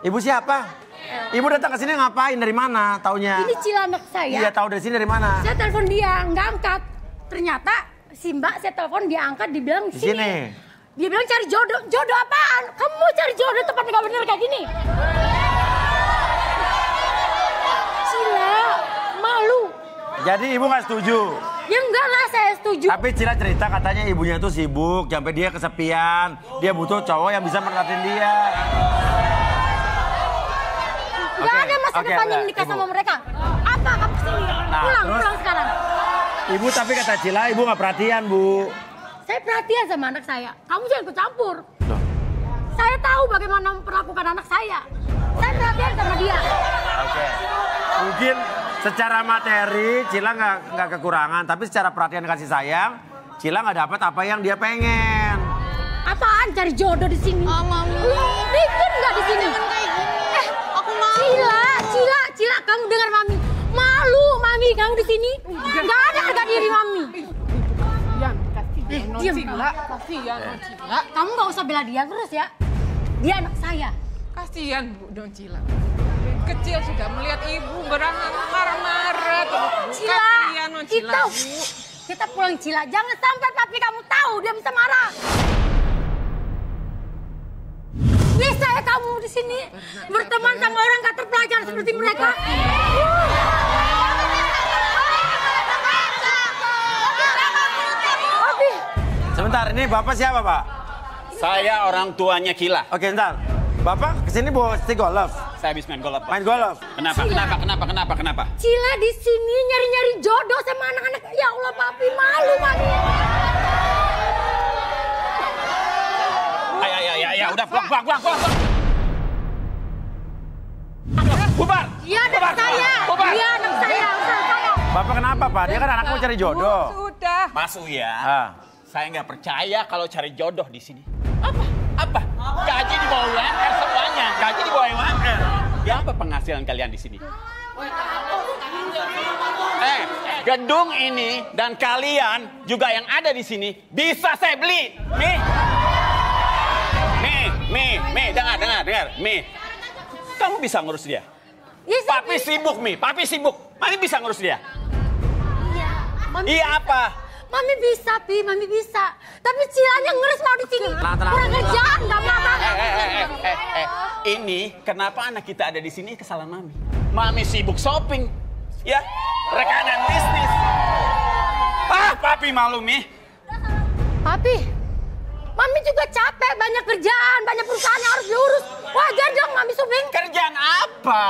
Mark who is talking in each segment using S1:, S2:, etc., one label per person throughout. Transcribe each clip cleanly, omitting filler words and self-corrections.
S1: Ibu siapa? Ibu datang ke sini ngapain? Dari mana? Taunya?
S2: Ini Cila anak saya.
S1: Iya, tahu dari sini dari mana?
S2: Saya telepon dia, nggak angkat. Ternyata si Mbak saya telepon dia angkat, dibilang
S1: Di sini.
S2: Dia bilang cari jodoh. Jodoh apaan? Kamu mau cari jodoh tempat nggak bener kayak gini? Cila, malu.
S1: Jadi ibu nggak setuju?
S2: Ya enggak lah, saya setuju.
S1: Tapi Cila cerita katanya ibunya tuh sibuk, sampai dia kesepian. Dia butuh cowok yang bisa merhatiin dia.
S2: Gak ada masa depannya menikah sama mereka. Apa kamu kesini? Pulang sekarang.
S1: Ibu tapi kata Cila, ibu nggak perhatian, Bu.
S2: Saya perhatian sama anak saya. Kamu jangan ikut campur.
S1: Loh.
S2: Saya tahu bagaimana memperlakukan anak saya. Saya perhatian sama dia.
S1: Oke. Mungkin secara materi Cila nggak kekurangan, tapi secara perhatian kasih sayang, Cila nggak dapat apa yang dia pengen.
S2: Apaan cari jodoh di sini?
S3: Mami.
S2: Bikin nggak di sini?
S3: Jangan kayak gini. Aku mau.
S2: Cila, kamu dengar Mami. Malu Mami kamu di sini. Nggak ada harga diri Mami.
S3: Kasihan,
S2: Diam
S3: Cila. Kasihan, Cila.
S2: Kamu nggak usah bela dia terus ya. Dia anak saya.
S3: Kasihan, Bu Don Cila. Kecil sudah melihat ibu marah-marah.
S2: Cila,
S3: Kasihan, Non Cila, Bu.
S2: kita pulang Cila. Jangan sampai papi kamu tahu dia bisa marah. Ini saya kamu di sini berteman sama orang gak terpelajar seperti mereka. Papi.
S1: Sebentar, ini Bapak siapa, Pak?
S4: Saya orang tuanya Cila.
S1: Oke, bentar. Bapak kesini bawa stick golf.
S4: Saya habis main golf, Pak.
S1: Main golf.
S4: Kenapa?
S2: Cila di sini nyari-nyari jodoh sama anak-anak. Ya Allah, papi malu, Mami.
S4: Ya, udah pulang. Bubar.
S2: Dia anak saya.
S4: Bubar.
S2: Dia anak saya. Usaha saya.
S1: Bapak kenapa, Pak? Dia kan anakmu cari jodoh.
S3: Sudah.
S4: Mas Uya,
S1: Ah.
S4: saya nggak percaya kalau cari jodoh di sini. Apa? Gaji di bawah UMR semuanya. Gaji di bawah UMR. Ya apa penghasilan kalian di sini? Gedung ini dan kalian juga yang ada di sini bisa saya beli. Mi, dengar. Mi, kamu bisa ngurus dia.
S2: Ya, saya
S4: Papi sibuk, Mi. Papi sibuk. Mami bisa ngurus dia.
S2: Iya. Mami,
S4: Iya apa?
S2: Mami bisa, Pi. Mami bisa. Tapi Cilanya ngeres mau di sini. Kurang kerjaan, gak apa-apa.
S4: Ini kenapa anak kita ada di sini kesalahan Mami. Mami sibuk shopping. Ya, rekanan bisnis. Papi malu, Mi.
S2: Papi, Mami juga capek. Banyak kerjaan, banyak perusahaan yang harus diurus. Wajar dong Mami shopping.
S4: Kerjaan apa?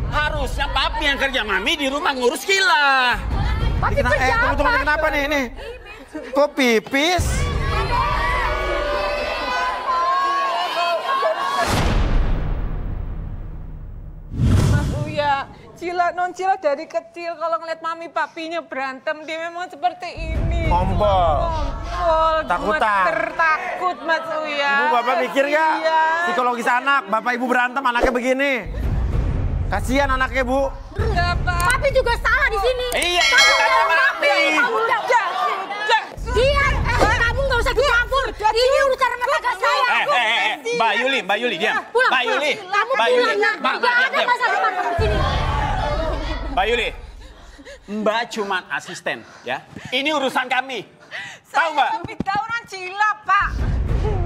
S4: Harusnya Papi yang kerja, Mami di rumah ngurus Cila.
S2: Papi kerja apa?
S1: Tunggu, kenapa nih ini? Kok pipis?
S3: Mas Uya, Non Cila dari kecil kalau ngeliat mami papinya berantem, dia memang seperti ini.
S1: Ngompol.
S3: Takutan.
S1: Takutan.
S3: Takut Mas Uya.
S1: Ibu, Bapak mikir nggak?
S3: Iya.
S1: Psikologis anak, Bapak Ibu berantem, anaknya begini. Kasihan anaknya, Bu.
S3: Enggak, Pak.
S2: Papi juga salah di sini.
S4: Iya,
S2: Kamu
S4: itu kata
S2: jangan
S4: Mami.
S2: Papi. Kamu jangan. Dia, kamu nggak usah dicampur. Ini urusan rumah tangga saya.
S4: Mbak Yuli, diam.
S2: Pulang.
S4: Mbak Yuli.
S2: Kamu pulang ya. Nggak ada masa depan kamu di sini.
S4: Mbak Yuli, Mbak cuma asisten, ya. Ini urusan kami. Tahu Mbak?
S3: Saya lebih tahu Non Cila, Pak.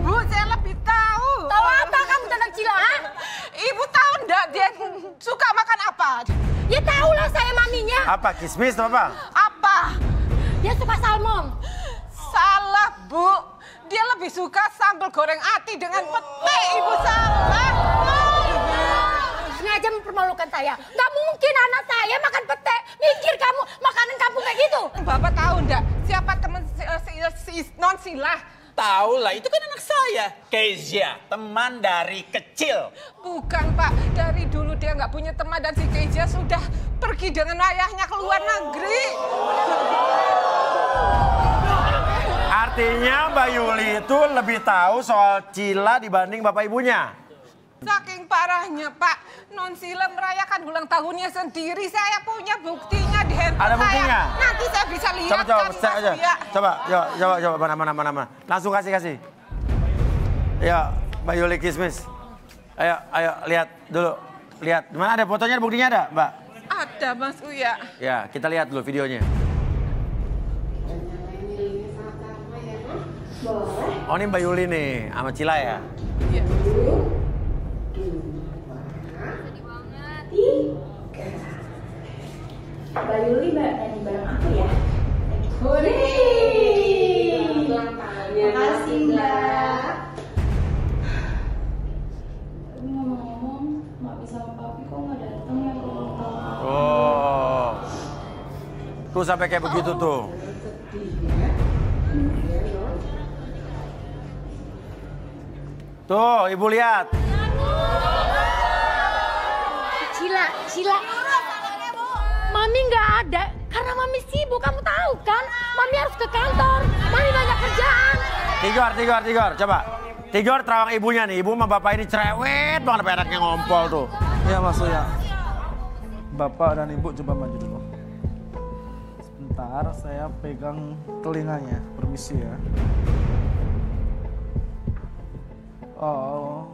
S3: Bu, saya lebih tahu.
S2: Tahu apa kamu tentang Cila? Ha?
S3: Ibu tahu enggak dia suka makan apa?
S2: Ya tahu lah saya maminya.
S1: Apa, kismis atau apa?
S3: Apa?
S2: Dia suka salmon.
S3: Salah, Bu. Dia lebih suka sambal goreng ati dengan pete. Ibu salah.
S2: Sengaja mempermalukan saya. Gak mungkin anak saya makan pete. Mikir kamu makanan kampung kayak gitu.
S3: Bapak tahu enggak siapa teman si Non Cila?
S4: Tahu lah, itu kan anak saya. Kezia, teman dari kecil.
S3: Bukan, Pak. Dari dulu dia nggak punya teman dan si Kezia sudah pergi dengan ayahnya ke luar negeri.
S1: Artinya Mbak Yuli itu lebih tahu soal Cila dibanding Bapak Ibunya.
S3: Saking parahnya, Pak. Non Cila merayakan ulang tahunnya sendiri. Saya punya buktinya di handphone
S1: Ada buktinya?
S3: saya. Nanti saya bisa lihat
S1: Coba, mana. Langsung kasih. Ya, Mbak Yuli Kismis. Ayo, lihat dulu. Lihat, mana ada fotonya, buktinya ada, Mbak?
S3: Ada Mas Uya.
S1: Ya, kita lihat dulu videonya. Oh, ini Mbak Yuli nih, sama Cila ya?
S3: Iya.
S5: Mbak Yuli nyanyi bareng aku ya. Makasih Mbak. Ngomong-ngomong, Mami sama Papi kok nggak datang ya ke ulang tahun?
S1: Oh. Tuh sampai kayak begitu tuh. Tuh, Ibu lihat.
S2: Cila. Mami nggak ada karena Mami sibuk, kamu tahu kan? Mami harus ke kantor, Mami banyak kerjaan.
S1: Tigor, coba. Tigor terawang ibunya nih, ibu sama bapak ini cerewet banget sampai anaknya ngompol tuh.
S6: Iya Mas Uya. Bapak dan Ibu coba maju dulu. Sebentar, saya pegang telinganya. Permisi ya. Oh,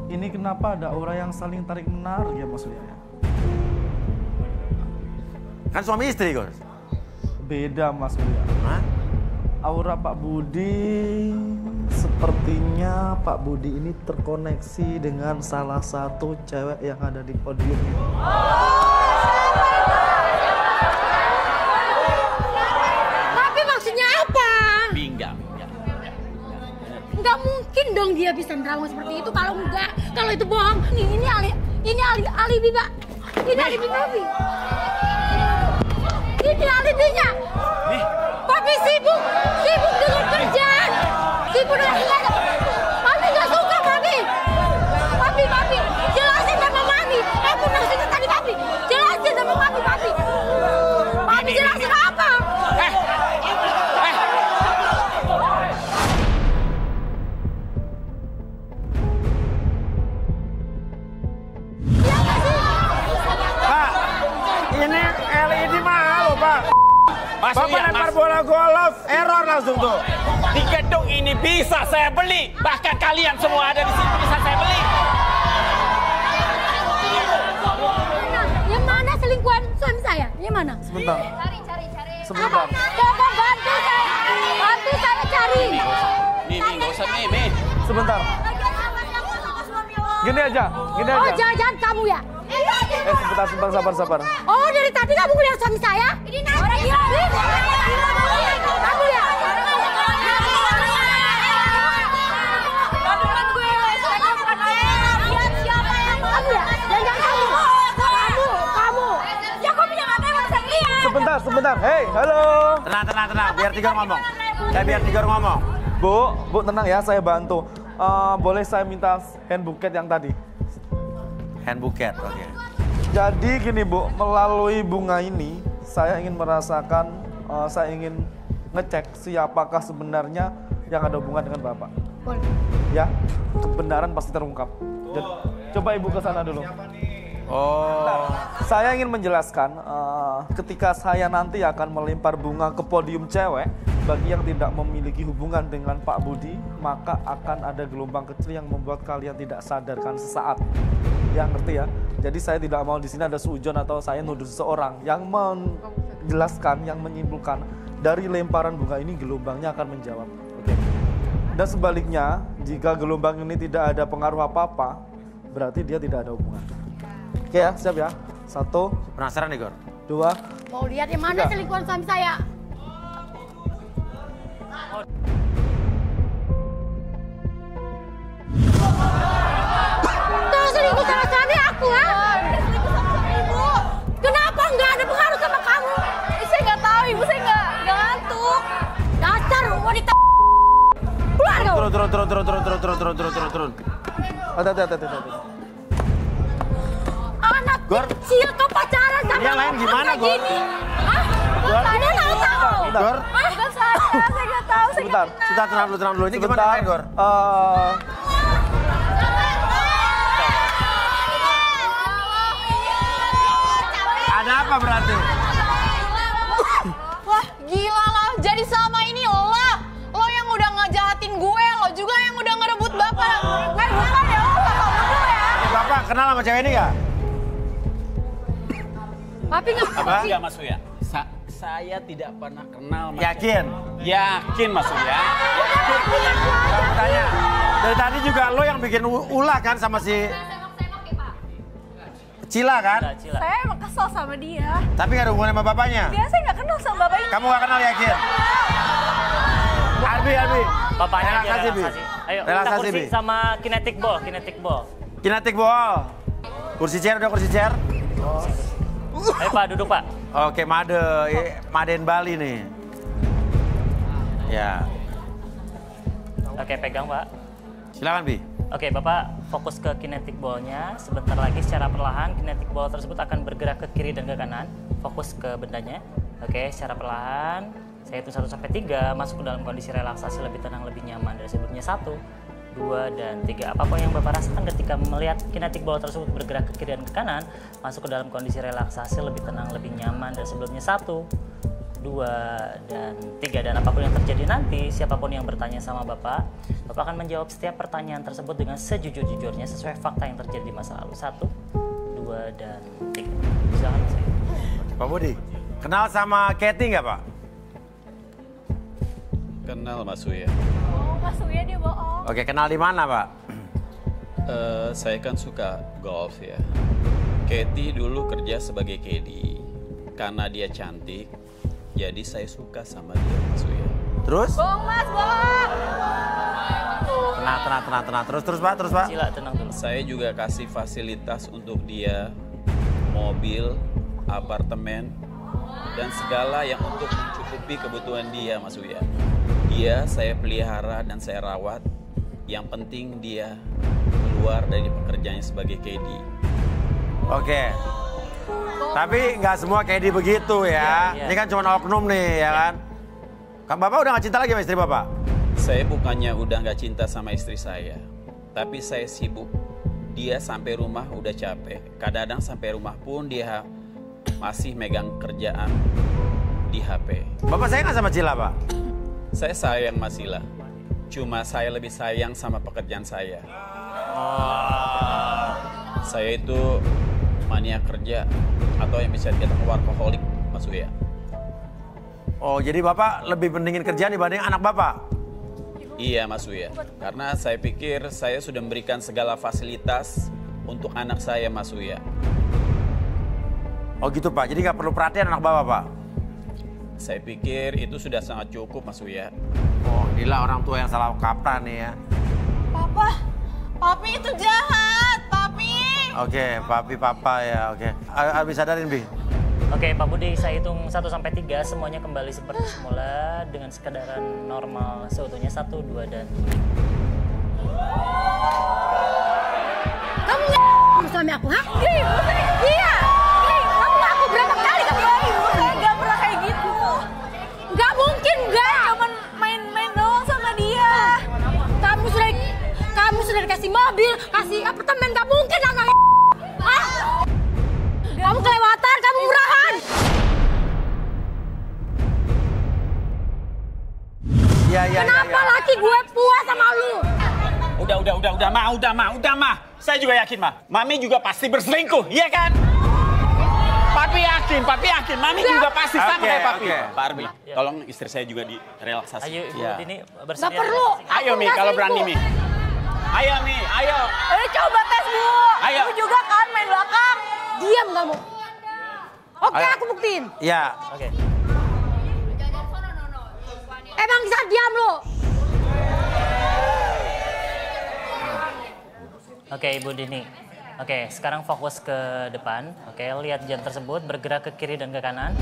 S6: ini kenapa ada aura yang saling tarik menarik ya Mas Uya?
S1: Kan suami istri, Gor.
S6: Beda Mas Uya.
S1: Hah?
S6: Aura Pak Budi, sepertinya Pak Budi ini terkoneksi dengan salah satu cewek yang ada di podium ini.
S2: Tapi maksudnya apa?
S4: Bingga.
S2: Nggak mungkin dong dia bisa nerawang seperti itu. Kalau itu bohong. Ini alibi, Pak. Ini alibi Papi. Ini alibinya. Papi sibuk dengan kerjaan. Sibuk dengan kerjaan. Papi nggak suka, Papi. Papi, jelasin sama Mami. Aku maksudnya tadi Papi. Jelasin sama Mami, Papi. Papi jelasin apa?
S1: Pak, ini LED mahal loh, Pak.
S4: Mas
S1: Bapak
S4: Uya,
S1: lempar
S4: Mas.
S1: bola golf, error langsung tuh.
S4: Di gedung ini bisa saya beli. Bahkan kalian semua ada di sini bisa saya beli.
S2: Yang mana selingkuhan suami saya? Yang mana?
S6: Sebentar.
S2: Cari.
S6: Sebentar.
S2: Coba bantu saya cari.
S4: Mimi, nggak usah Mimi.
S6: Sebentar. Gini aja.
S2: Oh, jangan-jangan kamu ya?
S6: Sebentar, sabar.
S2: Oh, dari tadi kamu ngeliat suami saya? Ini orang gila. Kamu ya? Kamu ya? Jangan kamu. Ya kok punya mata yang bisa lihat?
S6: Sebentar. Hei, halo.
S1: Tenang. Biar Tigor ngomong. Biar Tigor ngomong.
S6: Bu, tenang ya, saya bantu. Boleh saya minta hand buket yang tadi?
S1: Hand buket, oke.
S6: Jadi gini Bu, melalui bunga ini saya ingin merasakan, saya ingin ngecek siapakah sebenarnya yang ada hubungan dengan Bapak.
S2: Boleh.
S6: Ya, kebenaran pasti terungkap. Jadi, coba Ibu ke sana dulu.
S1: Oh.
S6: Saya ingin menjelaskan, ketika saya nanti akan melempar bunga ke podium cewek, bagi yang tidak memiliki hubungan dengan Pak Budi, maka akan ada gelombang kecil yang membuat kalian tidak sadarkan sesaat. Ya, ngerti ya? Jadi saya tidak mau di sini ada suujon atau saya nuduh seseorang yang menjelaskan, yang menyimpulkan dari lemparan bunga ini gelombangnya akan menjawab. Oke. Dan sebaliknya, jika gelombang ini tidak ada pengaruh apa-apa, berarti dia tidak ada hubungan. Oke ya, siap ya? 1,
S1: Penasaran nih, Gor?
S6: 2.
S2: Mau lihat yang mana
S6: 3.
S2: selingkuhan suami saya? Tuh selingkuh sama suami aku, ha? Kenapa nggak ada pengaruh sama kamu? Saya nggak tahu, Ibu. Saya nggak ngantuk. Dasar wanita. Keluar kau.
S1: Turun.
S6: Hati-hati.
S2: Anak
S1: Gor.
S2: kecil kau pacaran sama
S1: Yang lain
S2: orang
S1: gimana,
S2: kayak
S1: Gor?
S2: gini? Hah? Gimana nggak tahu?
S1: Gor,
S2: Bukan saya nggak tahu.
S6: Sebentar.
S1: sudah tenang dulu. Ini gimana yang lain, Gor? Ada apa berarti?
S3: Wah, gila lo. Jadi selama ini lo yang udah ngejahatin gue, lo juga yang udah ngerebut bapak. Bukan ya, lo
S1: Bapak kenal sama cewek ini nggak?
S2: Papi nggak?
S1: Apa?
S4: Enggak Mas Uya. Saya tidak pernah kenal Mas.
S1: Yakin?
S4: Yakin Mas Uya.
S1: Kamu tanya. Dari tadi juga lo yang bikin ulah kan sama si Cila kan?
S7: Cila.
S3: Saya emang kesel sama dia.
S1: Tapi gak ada hubungan sama bapaknya?
S3: Dia saya nggak kenal sama bapaknya.
S1: Kamu gak kenal yakin? Arbi.
S7: Bapaknya aja
S1: Relaksasi, Bi.
S7: relaksasi. Ayo, minta
S1: Relaksasi,
S7: kursi
S1: Bi.
S7: sama kinetic ball.
S1: Kinetic ball. Kursi chair, udah kursi chair?
S7: Ayo Pak, duduk Pak.
S1: Oke, Maden Bali nih. Ya.
S7: Oke, pegang Pak.
S1: Silakan, Bi.
S7: Oke, Bapak fokus ke kinetic ball-nya. Sebentar lagi secara perlahan kinetic ball tersebut akan bergerak ke kiri dan ke kanan. Fokus ke bendanya. Oke, secara perlahan. Saya hitung 1 sampai 3, masuk ke dalam kondisi relaksasi lebih tenang, lebih nyaman dari sebelumnya. 1, 2, dan 3. Apapun yang Bapak rasakan ketika melihat kinetic ball tersebut bergerak ke kiri dan ke kanan, masuk ke dalam kondisi relaksasi lebih tenang, lebih nyaman dari sebelumnya. 1, 2, dan 3. Dan apapun yang terjadi nanti, siapapun yang bertanya sama Bapak akan menjawab setiap pertanyaan tersebut dengan sejujur-jujurnya sesuai fakta yang terjadi di masa lalu. 1, 2, dan 3. Silakan saya.
S1: Pak Budi, kenal sama Katy nggak, Pak?
S4: Kenal Mas Uya.
S3: Oh, Mas Uya dia bohong.
S1: Oke, kenal di mana, Pak?
S4: Saya kan suka golf ya. Katy dulu kerja sebagai caddy. Karena dia cantik, jadi saya suka sama dia Mas Uya.
S1: Terus?
S3: Bohong Mas, bohong.
S1: Tenang. Terus, Pak.
S7: Cila, tenang dulu.
S4: Saya juga kasih fasilitas untuk dia, mobil, apartemen, dan segala yang untuk mencukupi kebutuhan dia Mas Uya. Dia saya pelihara dan saya rawat. Yang penting dia keluar dari pekerjaannya sebagai caddy.
S1: Oke. Tapi nggak semua Katy begitu ya.
S7: Iya.
S1: Ini kan cuma oknum nih, ya kan? Kan Bapak udah nggak cinta lagi sama istri Bapak?
S4: Saya bukannya udah nggak cinta sama istri saya, tapi saya sibuk. Dia sampai rumah udah capek. Kadang-kadang sampai rumah pun dia masih megang kerjaan di HP.
S1: Bapak sayang nggak sama Cila, Pak?
S4: Saya sayang Mas Sila. Cuma saya lebih sayang sama pekerjaan saya. Saya itu mania kerja atau yang bisa dikatakan workaholic, Mas Uya.
S1: Oh, jadi Bapak lebih pentingin kerjaan dibanding anak Bapak?
S4: Iya Mas Uya. Karena saya pikir saya sudah memberikan segala fasilitas untuk anak saya Mas Uya.
S1: Oh gitu, Pak. Jadi nggak perlu perhatian anak Bapak, Pak?
S4: Saya pikir itu sudah sangat cukup Mas Uya.
S1: Oh, inilah orang tua yang salah kaprah nih ya.
S3: Papi itu jahat, Papi.
S1: Oke, papi papa ya, oke. Habis sadarin, Bi.
S7: Oke, Pak Budi, saya hitung 1 sampai 3, semuanya kembali seperti semula dengan sekadaran normal seutuhnya. 1, 2, dan 3.
S2: Kamu suami aku, ha? Iya. Kamu ngaku berapa kali kamu?
S3: Saya nggak pernah kayak gitu.
S2: Nggak mungkin, nggak.
S3: Cuman main-main doang sama dia.
S2: Kamu sudah dikasih mobil, kasih apartemen, nggak mungkin anak. Hah? Kamu kelewatan, kamu murahan.
S1: Iya.
S2: Kenapa laki gue puas sama lu?
S4: Udah, Ma. Saya juga yakin, Ma. Mami juga pasti berselingkuh, iya kan? Papi yakin. Mami juga pasti sama kayak Papi.
S1: Oke.
S4: Pak Arbi, tolong istri saya juga direlaksasi.
S7: Ayo, Ibu
S1: Ya.
S7: Dini
S2: Nggak
S7: bersedia.
S2: perlu.
S4: Ayo, Mi, kalau berani, Mi. Ayo, Mi, ayo.
S3: Coba tes, Bu.
S4: Ayo.
S3: Lu juga kan main belakang.
S2: Diam kamu. Oke,
S1: Ayo.
S2: aku buktiin.
S1: Iya.
S7: Oke.
S2: Emang bisa diam lu?
S7: Oke, Ibu Dini. Oke, sekarang fokus ke depan. Oke, lihat jam tersebut bergerak ke kiri dan ke kanan.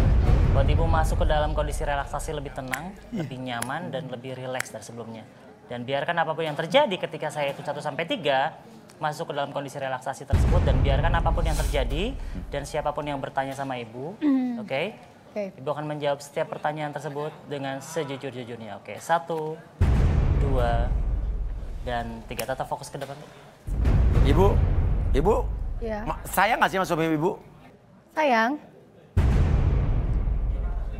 S7: Buat Ibu masuk ke dalam kondisi relaksasi lebih tenang, lebih nyaman, dan lebih rileks dari sebelumnya. Dan biarkan apapun yang terjadi ketika saya hitung 1 sampai 3, masuk ke dalam kondisi relaksasi tersebut. Dan biarkan apapun yang terjadi, dan siapapun yang bertanya sama Ibu, oke? Ibu akan menjawab setiap pertanyaan tersebut dengan sejujur-jujurnya. Oke, 1, 2, dan 3. Tetap fokus ke depan.
S1: Ibu,
S2: Ya.
S1: sayang nggak sih sama suami Ibu?
S2: Sayang,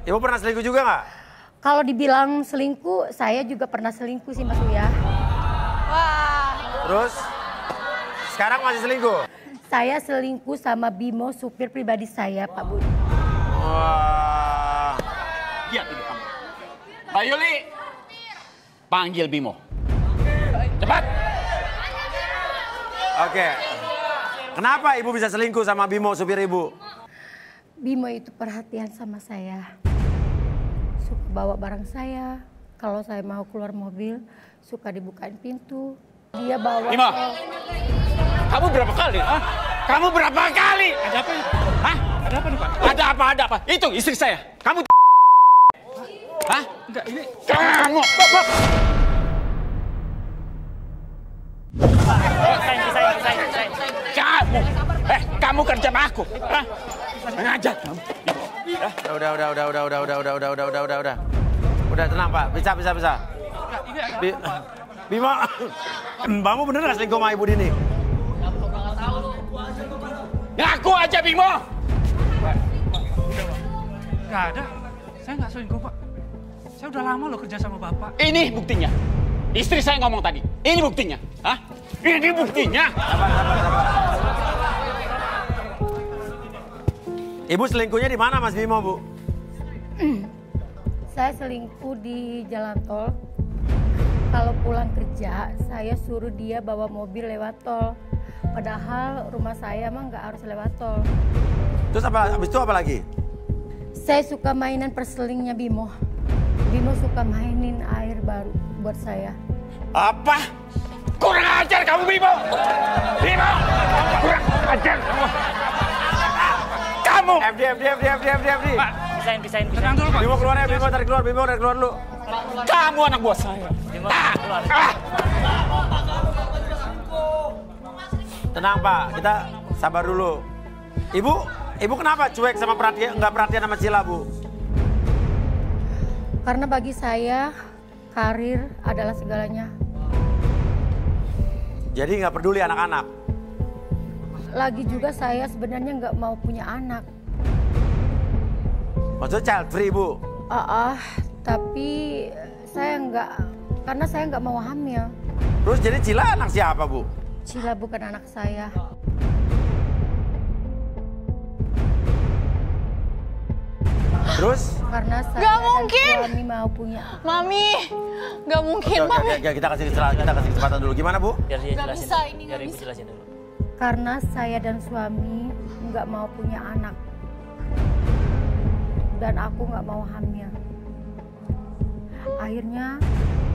S1: Ibu pernah selingkuh juga nggak?
S2: kalau dibilang selingkuh, saya juga pernah selingkuh sih Mas Uya.
S3: Wah.
S1: Terus, sekarang masih selingkuh?
S2: Saya selingkuh sama Bimo, supir pribadi saya, Pak Budi.
S1: Wah.
S4: Lihat ibu kamu. Mbak Yuli, panggil Bimo. Cepat.
S1: Oke. Kenapa ibu bisa selingkuh sama Bimo, supir ibu?
S2: Bimo itu perhatian sama saya. Suka bawa barang saya. Kalau saya mau keluar mobil, suka dibukain pintu. Dia bawa...
S4: Bimo, kamu berapa kali? Hah? Kamu berapa kali? Ada apa ini? Hah? Ada apa nih, Pak? Ada apa? Itu istri saya. Kamu... Hah? Enggak, ini... Kamu... Kamu kerja sama aku. Hah? Mengajar kamu.
S1: Udah. Udah tenang Pak, bisa. Bimo, Mbakmu bener gak selingkuh sama Ibu Dini?
S4: Ngaku aja Bimo.
S8: Gak ada, saya nggak selingkuh Pak. Saya udah lama loh kerja sama Bapak.
S4: Ini buktinya. Istri saya ngomong tadi. Ini buktinya. Hah? Ini buktinya.
S1: Ibu selingkuhnya di mana Mas Bimo, Bu?
S2: Saya selingkuh di jalan tol. Kalau pulang kerja, saya suruh dia bawa mobil lewat tol. Padahal rumah saya mah nggak harus lewat tol.
S1: Terus habis itu apa lagi?
S2: Saya suka mainan perselingnya Bimo. Bimo suka mainin air baru buat saya.
S4: Apa? Kurang ajar kamu Bimo. Bimo, kurang ajar kamu. Kamu.
S1: FD.
S7: Pak, pisahin.
S8: Tenang dulu Pak.
S1: Bimo keluar ya, Bimo tarik keluar dulu.
S4: Kamu anak buah saya.
S7: Bimo, keluar.
S1: Tenang Pak, kita sabar dulu. Ibu kenapa cuek sama nggak perhatian sama Cila, Bu?
S2: Karena bagi saya, karir adalah segalanya.
S1: Jadi nggak peduli anak-anak?
S2: Lagi juga saya sebenarnya nggak mau punya anak.
S1: Maksudnya child free, Bu?
S2: Tapi karena saya nggak mau hamil.
S1: Terus jadi Cila anak siapa, Bu?
S2: Cila bukan anak saya.
S1: Terus?
S2: Karena saya
S3: Nggak
S2: dan
S3: mungkin.
S2: suami mau punya.
S3: Mami, nggak mungkin,
S1: Oke,
S3: Mami.
S1: kita kasih kesempatan dulu. Gimana, Bu?
S7: Biar dia
S3: Nggak
S7: jelasin.
S3: bisa, ini
S7: Biar
S3: nggak
S7: ibu
S3: bisa.
S7: jelasin dulu.
S2: Karena saya dan suami nggak mau punya anak. Dan aku nggak mau hamil. Akhirnya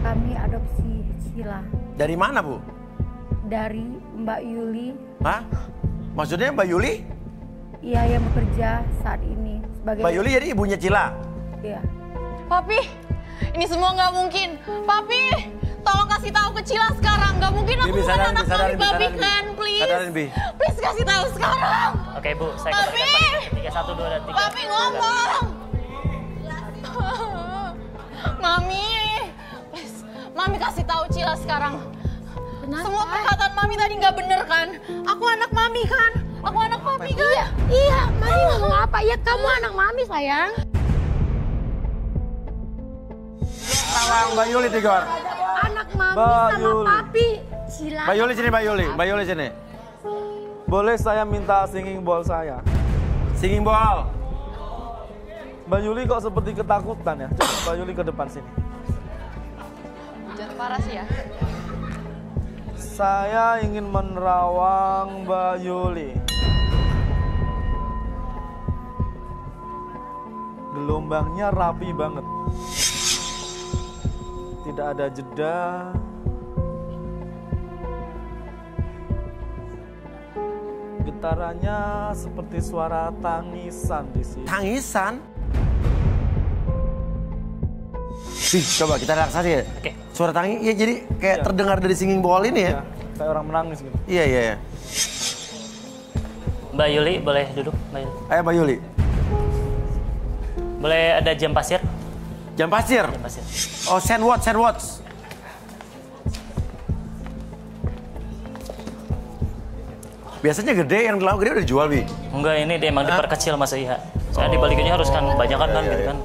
S2: kami adopsi Cila.
S1: Dari mana, Bu?
S2: Dari Mbak Yuli.
S1: Hah? Maksudnya Mbak Yuli?
S2: Iya, yang bekerja saat ini sebagai...
S1: Mbak Yuli jadi ibunya Cila?
S2: Iya.
S3: Papi, ini semua nggak mungkin. Papi, tolong kasih tahu ke Cila sekarang. Nggak mungkin aku
S1: Bi,
S3: bukan
S1: sadarin,
S3: anak
S1: Bi, sadarin,
S3: Papi,
S1: Bi,
S3: Papi
S1: sadarin, Bi.
S3: kan, please.
S1: Sadarin, Bi.
S3: Please kasih tahu sekarang.
S7: Oke Bu, saya
S3: Papi!
S7: kembalikan 3, 1, 2, dan 3.
S3: Papi ngomong. Mami, please. Mami kasih tahu Cila sekarang.
S2: Kenapa?
S3: Semua perkataan Mami tadi nggak bener kan? Aku anak Mami kan? Aku anak Papi kan?
S2: Iya, Mami ngomong apa? Ya kamu anak Mami, sayang.
S1: Tawang Mbak Yuli, Tigor.
S2: Anak Mami
S6: Mbak
S2: sama
S6: Yuli.
S2: Papi. Cila.
S1: Mbak Yuli sini, Mbak Yuli sini.
S6: Boleh saya minta singing bowl saya?
S1: Singing ball.
S6: Mbak Yuli kok seperti ketakutan ya? Coba Mbak Yuli ke depan sini.
S3: Jangan parah sih ya.
S6: Saya ingin menerawang Mbak Yuli. Gelombangnya rapi banget. Tidak ada jeda. Getarannya seperti suara tangisan di sini.
S1: Tangisan? Coba kita relaksasi ya.
S7: Oke.
S1: Suara tangis, ya jadi kayak
S6: Iya.
S1: terdengar dari singing ball ini ya.
S6: Ya, kayak orang menangis gitu.
S1: Iya.
S7: Mbak Yuli boleh duduk, Mbak Yuli.
S1: Ayo Mbak Yuli.
S7: Boleh ada jam pasir?
S1: Jam pasir.
S7: Jam pasir.
S1: Oh, sandwatch. Biasanya gede, yang gede udah dijual, Bi.
S7: Enggak, ini dia emang diperkecil Mas Iha. Soalnya dibalikinnya harus kan banyakan kan
S1: iya,
S7: gitu
S1: iya.
S7: kan.